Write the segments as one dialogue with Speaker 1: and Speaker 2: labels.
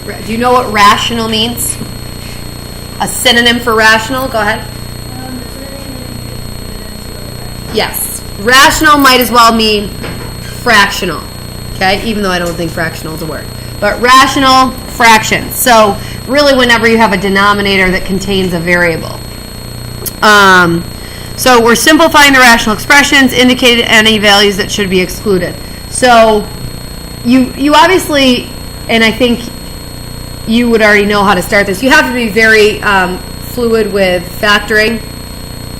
Speaker 1: Do you know what rational means? A synonym for rational? Go ahead. Yes. Rational might as well mean fractional. Okay? Even though I don't think fractional is a word. But rational fractions. So really whenever you have a denominator that contains a variable. So we're simplifying the rational expressions, indicated any values that should be excluded. So you obviously, and I think you would already know how to start this, you have to be very fluid with factoring,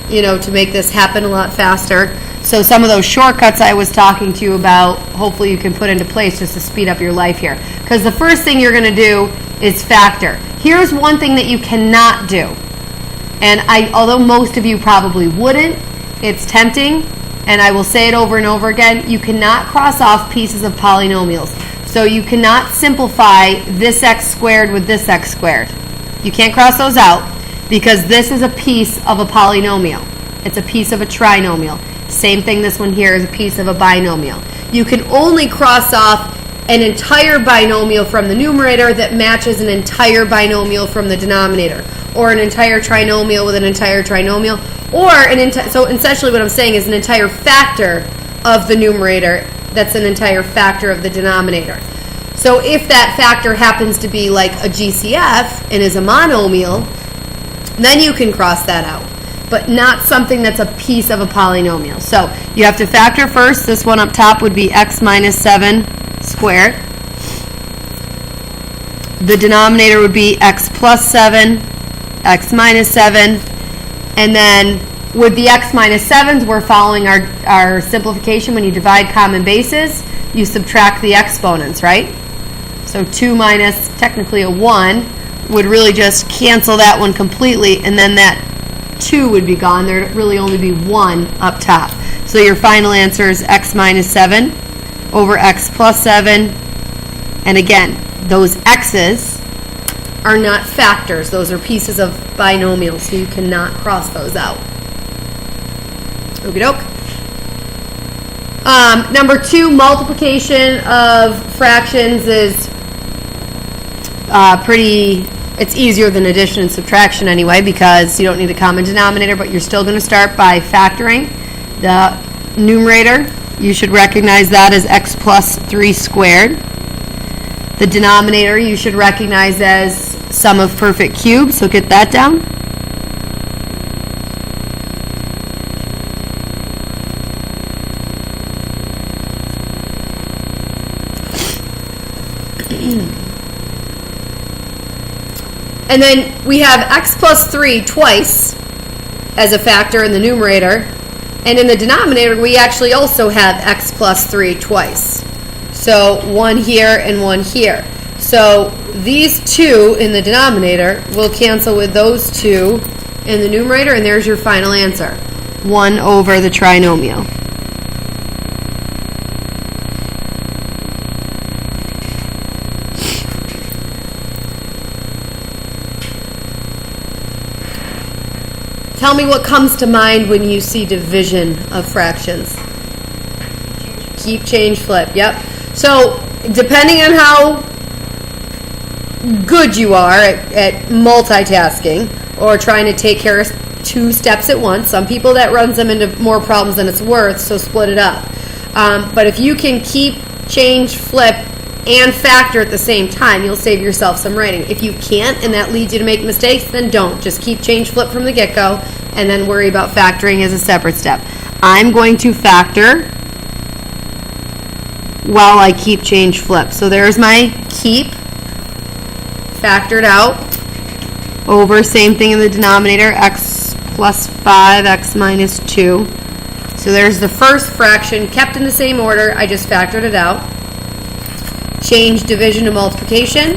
Speaker 1: you know, to make this happen a lot faster. So some of those shortcuts I was talking to you about, hopefully you can put into place just to speed up your life here. Because the first thing you're going to do is factor. Here's one thing that you cannot do. And although most of you probably wouldn't, it's tempting, and I will say it over and over again, you cannot cross off pieces of polynomials. So you cannot simplify this x squared with this x squared. You can't cross those out because this is a piece of a polynomial. It's a piece of a trinomial. Same thing, this one here is a piece of a binomial. You can only cross off an entire binomial from the numerator that matches an entire binomial from the denominator, or an entire trinomial with an entire trinomial, or so essentially what I'm saying is an entire factor of the numerator that's an entire factor of the denominator. So if that factor happens to be like a GCF and is a monomial, then you can cross that out, but not something that's a piece of a polynomial. So you have to factor first. This one up top would be x minus 7 squared. The denominator would be x plus 7, x minus 7, and then with the x minus 7s, we're following our simplification. When you divide common bases, you subtract the exponents, right? So 2 minus, technically a 1, would really just cancel that one completely, and then that 2 would be gone. There would really only be 1 up top. So your final answer is x minus 7 over x plus 7. And again, those x's are not factors. Those are pieces of binomials, so you cannot cross those out. Okie doke. Number 2, multiplication of fractions is it's easier than addition and subtraction anyway, because you don't need a common denominator, but you're still going to start by factoring. The numerator, you should recognize that as x plus 3 squared. The denominator you should recognize as sum of perfect cubes, so get that down. And then we have x plus 3 twice as a factor in the numerator. And in the denominator, we actually also have x plus 3 twice. So 1 here and 1 here. So these 2 in the denominator will cancel with those 2 in the numerator, and there's your final answer. 1 over the trinomial. Tell me what comes to mind when you see division of fractions. Keep, change, flip. Yep. So depending on how good you are at multitasking or trying to take care of 2 steps at once, some people that runs them into more problems than it's worth, so split it up. But if you can keep, change, flip, and factor at the same time, you'll save yourself some writing. If you can't and that leads you to make mistakes, then don't. Just keep, change, flip from the get-go, and then worry about factoring as a separate step. I'm going to factor while I keep, change, flip. So there's my keep, factored out, over, same thing in the denominator, x plus 5, x minus 2. So there's the first fraction, kept in the same order, I just factored it out. Change division to multiplication,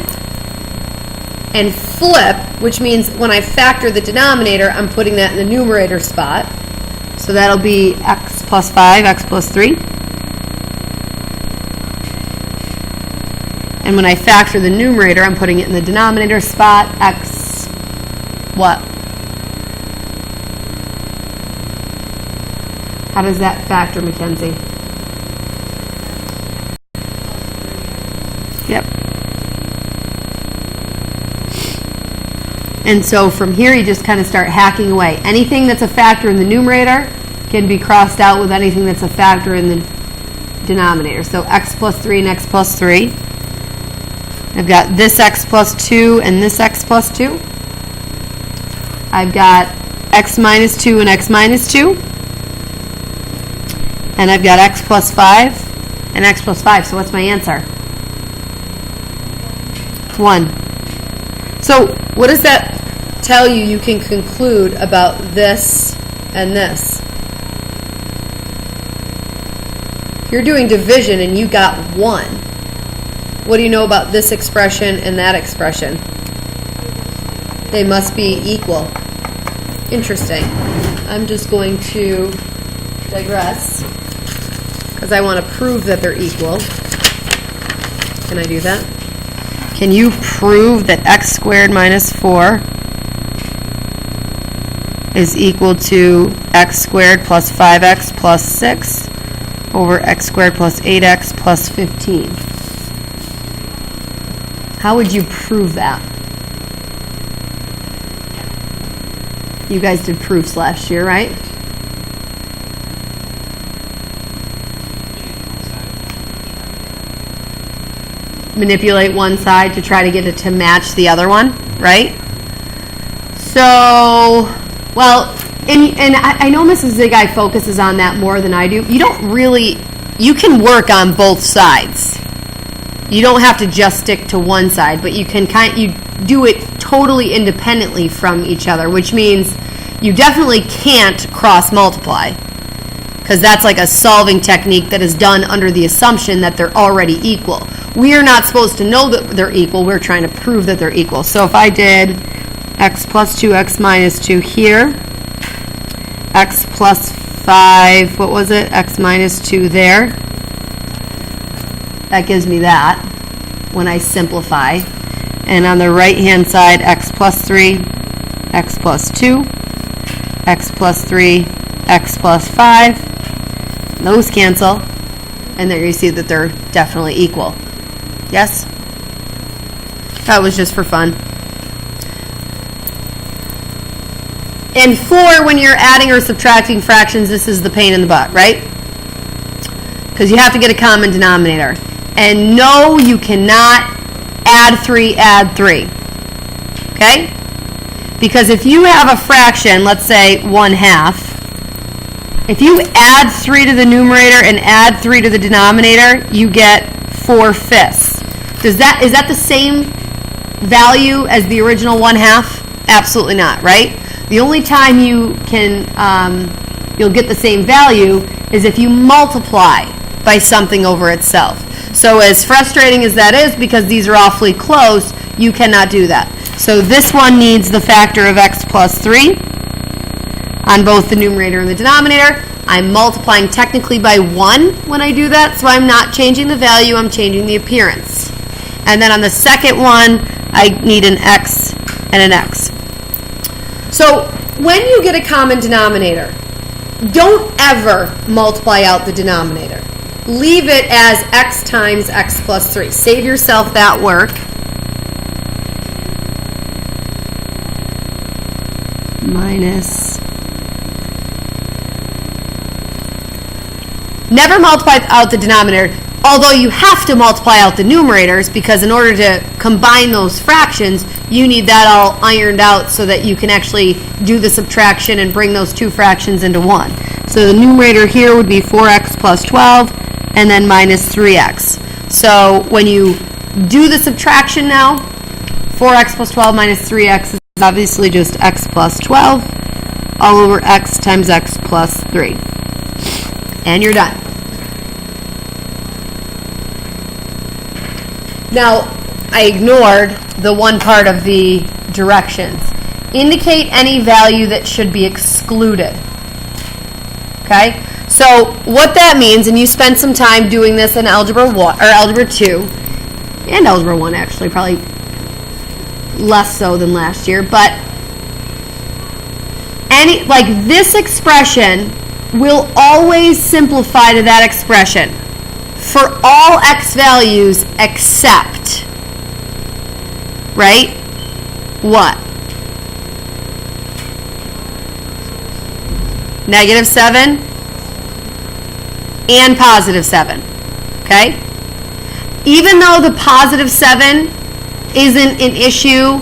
Speaker 1: and flip, which means when I factor the denominator, I'm putting that in the numerator spot. So that'll be x plus 5, x plus 3. And when I factor the numerator, I'm putting it in the denominator spot, x what? How does that factor, Mackenzie? Yep. And so from here, you just kind of start hacking away. Anything that's a factor in the numerator can be crossed out with anything that's a factor in the denominator. So x plus 3 and x plus 3. I've got this x plus 2 and this x plus 2. I've got x minus 2 and x minus 2. And I've got x plus 5 and x plus 5. So what's my answer? 1. So what does that tell you you can conclude about this and this? You're doing division and you got 1. What do you know about this expression and that expression? They must be equal. Interesting. I'm just going to digress because I want to prove that they're equal. Can I do that? Can you prove that x squared minus 4 is equal to x squared plus 5x plus 6 over x squared plus 8x plus 15? How would you prove that? You guys did proofs last year, right? Manipulate one side to try to get it to match the other one, right? So, well, and I know Mrs. Ziggy focuses on that more than I do. You don't really, you can work on both sides. You don't have to just stick to one side, but you can you do it totally independently from each other, which means you definitely can't cross multiply, because that's like a solving technique that is done under the assumption that they're already equal. We are not supposed to know that they're equal. We're trying to prove that they're equal. So if I did x plus 2, x minus 2 here, x plus 5, what was it? X minus 2 there. That gives me that when I simplify. And on the right-hand side, x plus 3, x plus 2, x plus 3, x plus 5. Those cancel. And there you see that they're definitely equal. Yes? That was just for fun. And 4, when you're adding or subtracting fractions, this is the pain in the butt, right? Because you have to get a common denominator. And no, you cannot add 3, okay? Because if you have a fraction, let's say 1/2, if you add 3 to the numerator and add 3 to the denominator, you get 4/5. Is that the same value as the original 1/2? Absolutely not, right? The only time you can, you'll get the same value is if you multiply by something over itself. So as frustrating as that is, because these are awfully close, you cannot do that. So this one needs the factor of x plus 3 on both the numerator and the denominator. I'm multiplying technically by 1 when I do that, so I'm not changing the value, I'm changing the appearance. And then on the second one, I need an x and an x. So when you get a common denominator, don't ever multiply out the denominator. Leave it as x times x plus 3. Save yourself that work. Minus. Never multiply out the denominator, although you have to multiply out the numerators, because in order to combine those fractions, you need that all ironed out so that you can actually do the subtraction and bring those two fractions into one. So the numerator here would be 4x plus 12, and then minus 3x. So when you do the subtraction now, 4x plus 12 minus 3x is obviously just x plus 12 all over x times x plus 3. And you're done. Now, I ignored the one part of the directions. Indicate any value that should be excluded. Okay? So what that means, and you spent some time doing this in Algebra 1, or Algebra 2, and Algebra 1 actually, probably less so than last year, but this expression will always simplify to that expression for all x values except, right? What? negative 7, and positive 7. Okay? Even though the positive 7 isn't an issue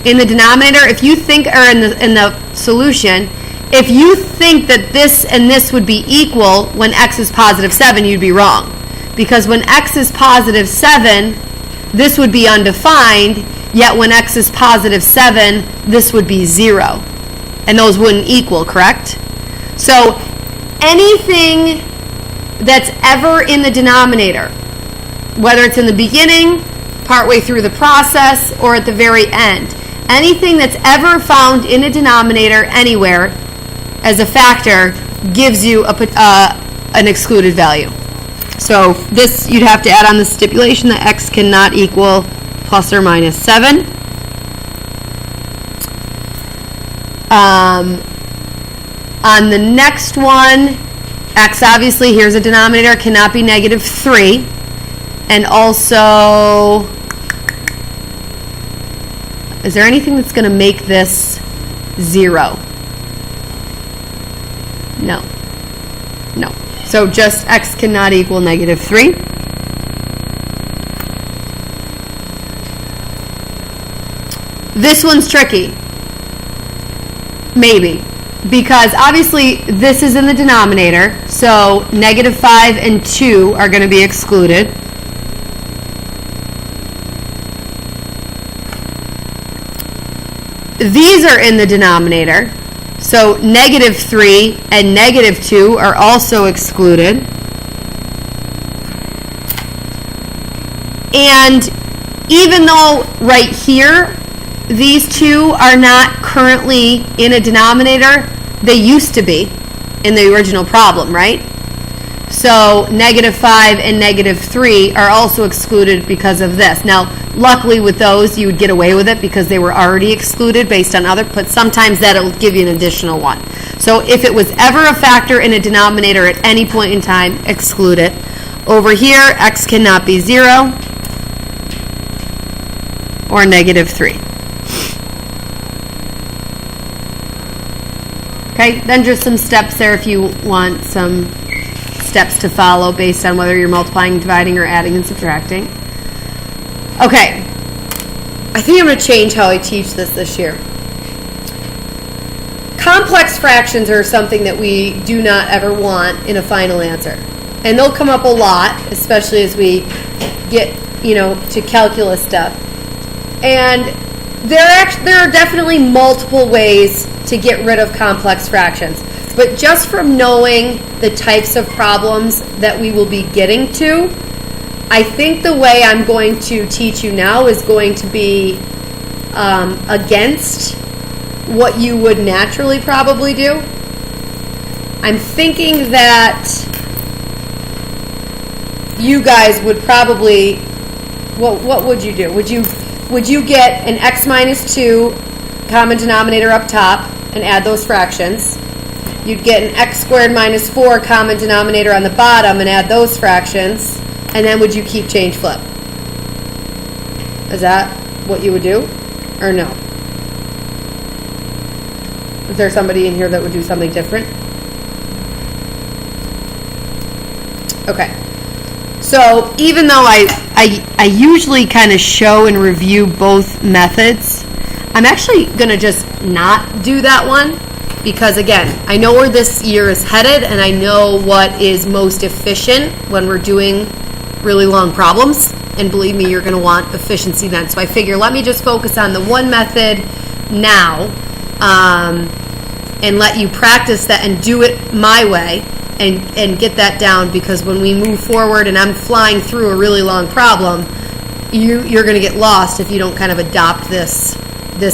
Speaker 1: in the denominator, if you think, or in the solution, if you think that this and this would be equal when x is positive 7, you'd be wrong. Because when x is positive 7, this would be undefined, yet when x is positive 7, this would be 0. And those wouldn't equal, correct? So anything that's ever in the denominator, whether it's in the beginning, partway through the process, or at the very end, anything that's ever found in a denominator anywhere as a factor gives you an excluded value. So this, you'd have to add on the stipulation that x cannot equal plus or minus 7. On the next one, x obviously, here's a denominator, cannot be negative 3. And also, is there anything that's going to make this 0? No. No. So just x cannot equal negative 3. This one's tricky. Maybe. Because obviously this is in the denominator, so negative 5 and 2 are going to be excluded. These are in the denominator, so negative 3 and negative 2 are also excluded. And even though right here, these two are not currently in a denominator, they used to be in the original problem, right? So negative 5 and negative 3 are also excluded because of this. Now, luckily with those, you would get away with it because they were already excluded based on other, but sometimes that'll give you an additional one. So if it was ever a factor in a denominator at any point in time, exclude it. Over here, x cannot be 0 or negative 3. Okay, then just some steps there if you want some steps to follow based on whether you're multiplying, dividing, or adding and subtracting. Okay, I think I'm going to change how I teach this year. Complex fractions are something that we do not ever want in a final answer. And they'll come up a lot, especially as we get, to calculus stuff. And there are definitely multiple ways to get rid of complex fractions. But just from knowing the types of problems that we will be getting to, I think the way I'm going to teach you now is going to be against what you would naturally probably do. I'm thinking that you guys would probably, what would you do? Would you get an x minus 2 common denominator up top and add those fractions? You'd get an x squared minus 4 common denominator on the bottom and add those fractions. And then would you keep change flip? Is that what you would do? Or no? Is there somebody in here that would do something different? Okay. So even though I usually kind of show and review both methods, I'm actually going to just not do that one because, again, I know where this year is headed and I know what is most efficient when we're doing really long problems. And believe me, you're going to want efficiency then. So I figure let me just focus on the one method now and let you practice that and do it my way. And get that down, because when we move forward and I'm flying through a really long problem, you're going to get lost if you don't kind of adopt this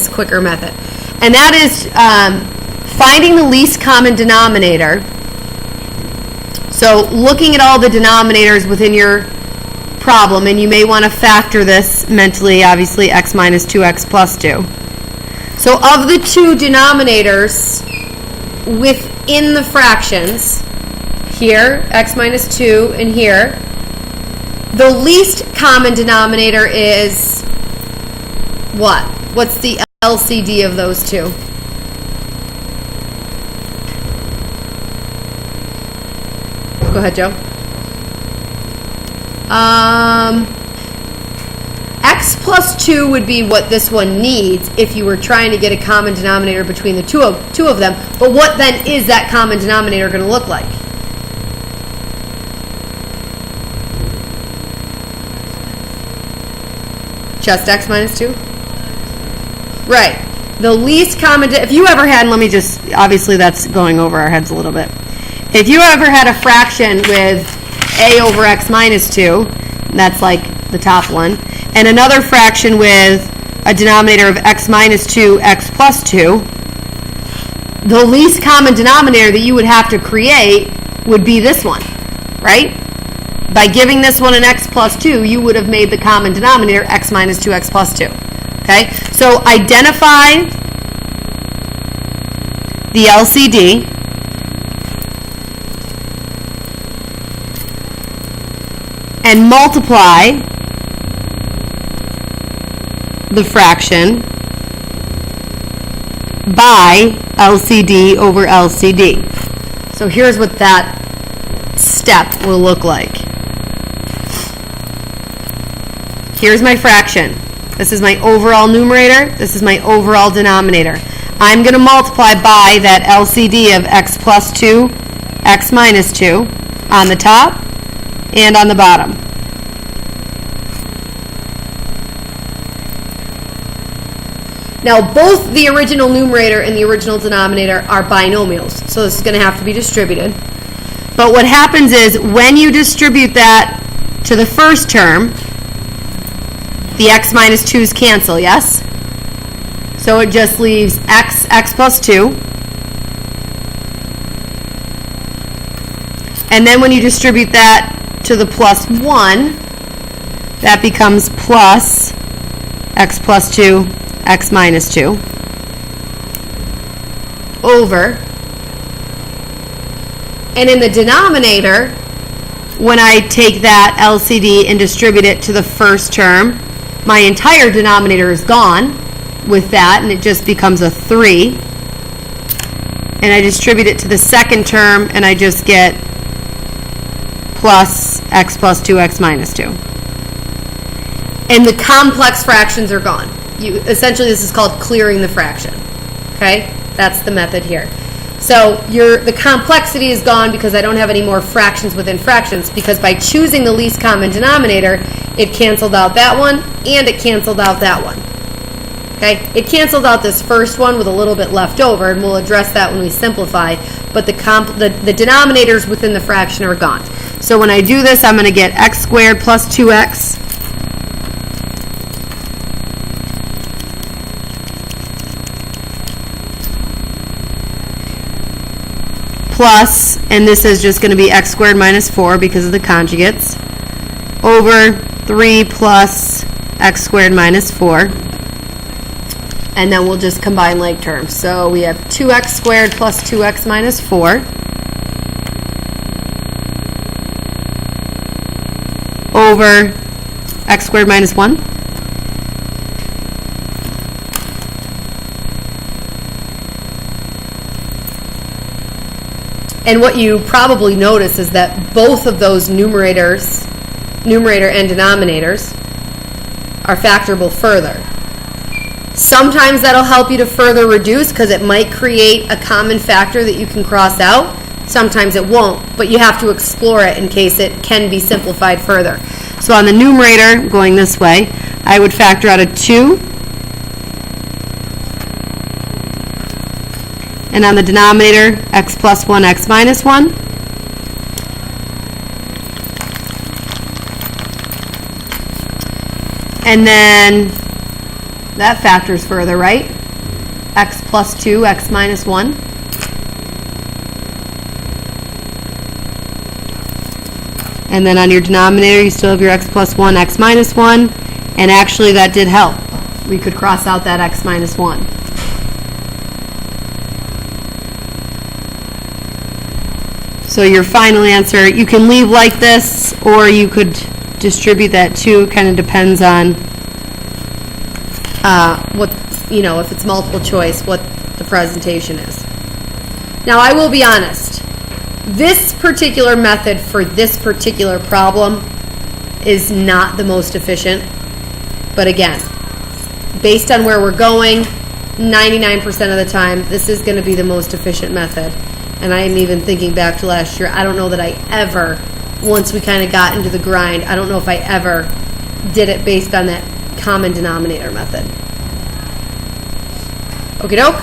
Speaker 1: quicker method. And that is finding the least common denominator. So looking at all the denominators within your problem, and you may want to factor this mentally, obviously, x minus 2x plus 2. So of the two denominators within the fractions, here, x minus 2, and here, the least common denominator is what? What's the LCD of those two? ahead, Joe. X plus 2 would be what this one needs if you were trying to get a common denominator between the two of them. But what then is that common denominator going to look like? Just x minus 2? Right. The least common, if you ever had, and let me just, obviously that's going over our heads a little bit. If you ever had a fraction with a over x minus 2, that's like the top one, and another fraction with a denominator of x minus 2, x plus 2, the least common denominator that you would have to create would be this one, right? By giving this one an x plus 2, you would have made the common denominator x minus 2, x plus 2. Okay? So identify the LCD. And multiply the fraction by LCD over LCD. So here's what that step will look like. Here's my fraction. This is my overall numerator. This is my overall denominator. I'm going to multiply by that LCD of x plus 2, x minus 2 on the top and on the bottom. Now, both the original numerator and the original denominator are binomials, so this is going to have to be distributed. But what happens is when you distribute that to the first term, the x minus 2's cancel, yes? So it just leaves x plus 2. And then when you distribute that to the plus 1, that becomes plus x plus 2, x minus 2, over. And in the denominator, when I take that LCD and distribute it to the first term, my entire denominator is gone with that, and it just becomes a 3. And I distribute it to the second term, and I just get plus x plus 2, x minus 2. And the complex fractions are gone. Essentially, this is called clearing the fraction. Okay? That's the method here. So the complexity is gone because I don't have any more fractions within fractions, because by choosing the least common denominator, it canceled out that one and it canceled out that one. Okay? It canceled out this first one with a little bit left over, and we'll address that when we simplify, but the denominators within the fraction are gone. So when I do this, I'm going to get x squared plus 2x plus, and this is just going to be x squared minus 4 because of the conjugates, over 3 plus x squared minus 4. And then we'll just combine like terms. So we have 2x squared plus 2x minus 4 over x squared minus 1. And what you probably notice is that both of those numerator and denominators, are factorable further. Sometimes that'll help you to further reduce because it might create a common factor that you can cross out. Sometimes it won't, but you have to explore it in case it can be simplified further. So on the numerator, going this way, I would factor out a 2. And on the denominator, x plus 1, x minus 1. And then that factors further, right? X plus 2, x minus 1. And then on your denominator, you still have your x plus 1, x minus 1. And actually, that did help. We could cross out that x minus 1. So your final answer, you can leave like this, or you could distribute that too. Kind of depends on if it's multiple choice, what the presentation is. Now, I will be honest. This particular method for this particular problem is not the most efficient. But again, based on where we're going, 99% of the time, this is going to be the most efficient method. And I am even thinking back to last year, I don't know that I ever, once we kind of got into the grind, I don't know if I ever did it based on that common denominator method. Okie doke.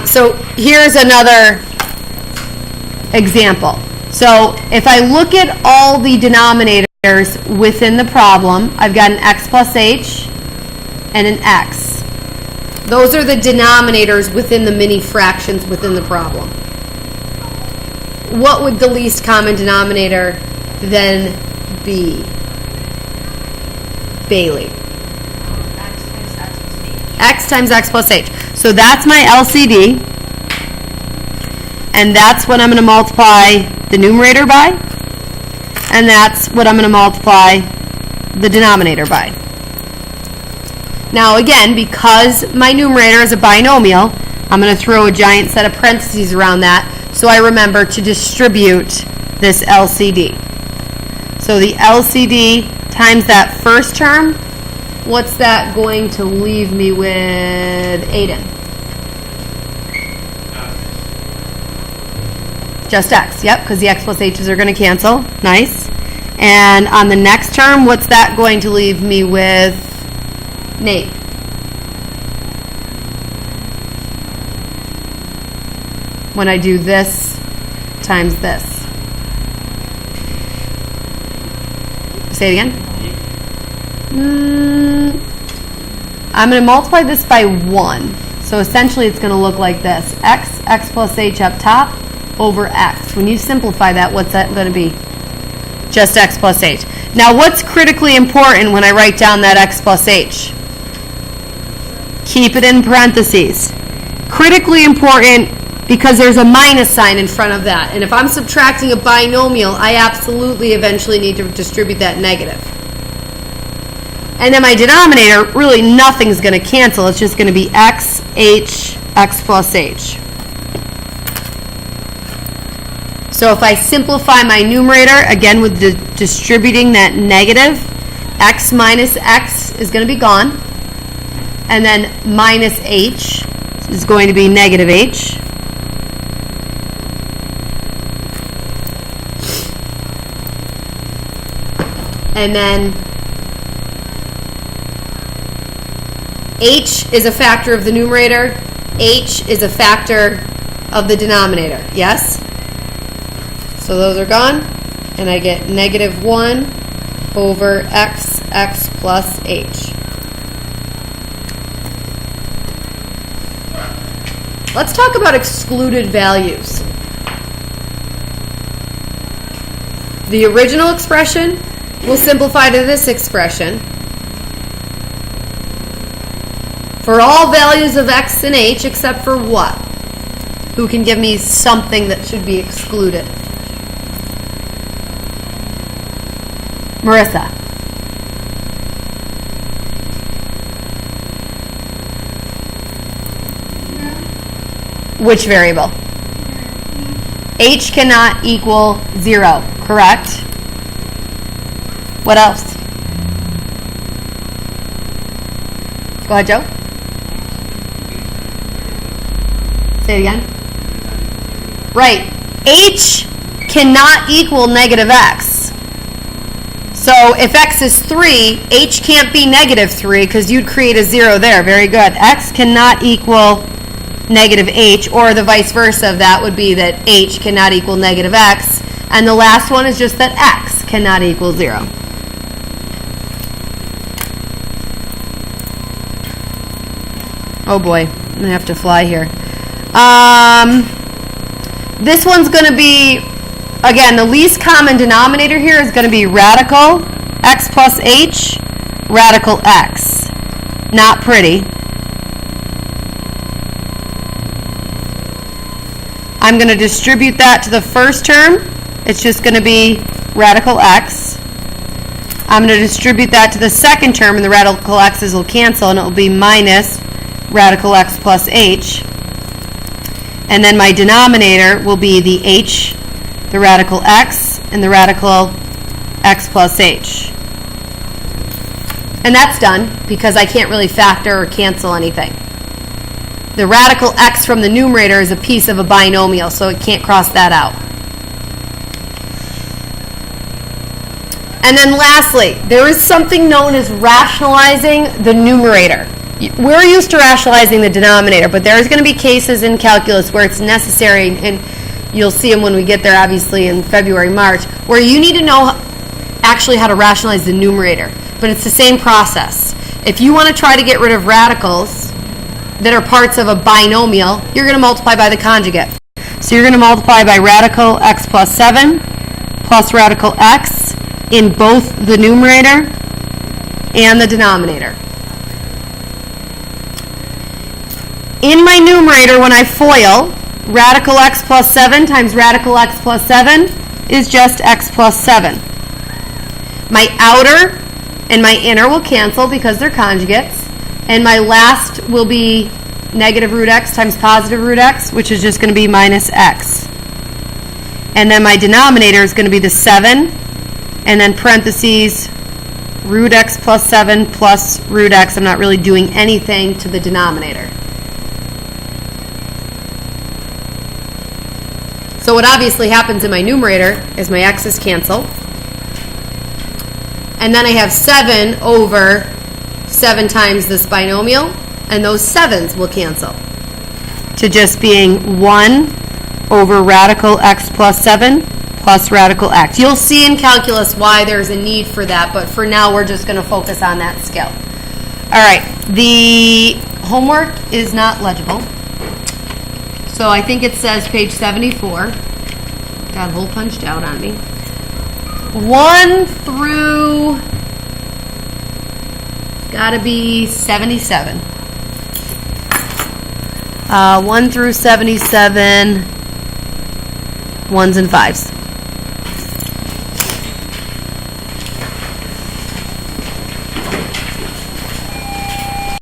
Speaker 1: So here's another example. So if I look at all the denominators within the problem, I've got an x plus h and an x. Those are the denominators within the mini fractions within the problem. What would the least common denominator then be? Bailey. X times x plus h. So that's my LCD. And that's what I'm going to multiply the numerator by. And that's what I'm going to multiply the denominator by. Now again, because my numerator is a binomial, I'm going to throw a giant set of parentheses around that so I remember to distribute this LCD. So the LCD times that first term, what's that going to leave me with, Aiden? Just x, yep, because the x plus h's are going to cancel. Nice. And on the next term, what's that going to leave me with, Nate? When I do this times this. Say it again. I'm going to multiply this by 1. So essentially it's going to look like this. X plus h up top over x. When you simplify that, what's that going to be? Just x plus h. Now what's critically important when I write down that x plus h? Keep it in parentheses. Critically important because there's a minus sign in front of that. And if I'm subtracting a binomial, I absolutely eventually need to distribute that negative. And then my denominator, really nothing's going to cancel. It's just going to be x, h, x plus h. So if I simplify my numerator, again with the distributing that negative, x minus x is going to be gone. And then minus h is going to be negative h. And then h is a factor of the numerator. H is a factor of the denominator. Yes? So those are gone. And I get negative 1 over x plus h. Let's talk about excluded values. The original expression will simplify to this expression. For all values of x and h except for what? Who can give me something that should be excluded? Marissa. Which variable? H cannot equal 0, correct? What else? Go ahead, Joe. Say it again. Right. H cannot equal negative x. So if x is 3, h can't be negative 3 because you'd create a 0 there. Very good. X cannot equal negative h, or the vice versa of that would be that h cannot equal negative x. And the last one is just that x cannot equal 0. Oh boy, I'm going to have to fly here. This one's going to be, again, the least common denominator here is going to be radical x plus h, radical x. Not pretty. I'm going to distribute that to the first term. It's just going to be radical x. I'm going to distribute that to the second term, and the radical x's will cancel, and it will be minus radical x plus h. And then my denominator will be the h, the radical x, and the radical x plus h. And that's done because I can't really factor or cancel anything. The radical x from the numerator is a piece of a binomial, so it can't cross that out. And then lastly, there is something known as rationalizing the numerator. We're used to rationalizing the denominator, but there's going to be cases in calculus where it's necessary, and you'll see them when we get there, obviously, in February, March, where you need to know actually how to rationalize the numerator. But it's the same process. If you want to try to get rid of radicals that are parts of a binomial, you're going to multiply by the conjugate. So you're going to multiply by radical x plus 7 plus radical x in both the numerator and the denominator. In my numerator, when I FOIL, radical x plus 7 times radical x plus 7 is just x plus 7. My outer and my inner will cancel because they're conjugates. And my last will be negative root x times positive root x, which is just going to be minus x. And then my denominator is going to be the 7, and then parentheses, root x plus 7 plus root x. I'm not really doing anything to the denominator. So what obviously happens in my numerator is my x's cancel. And then I have 7 over 7 times this binomial, and those 7s will cancel to just being 1 over radical x plus 7 plus radical x. You'll see in calculus why there's a need for that, but for now we're just going to focus on that skill. All right, the homework is not legible. So I think it says page 74. Got a hole punched out on me. 1 through, gotta be 77. 1 through 77, 1s and 5s.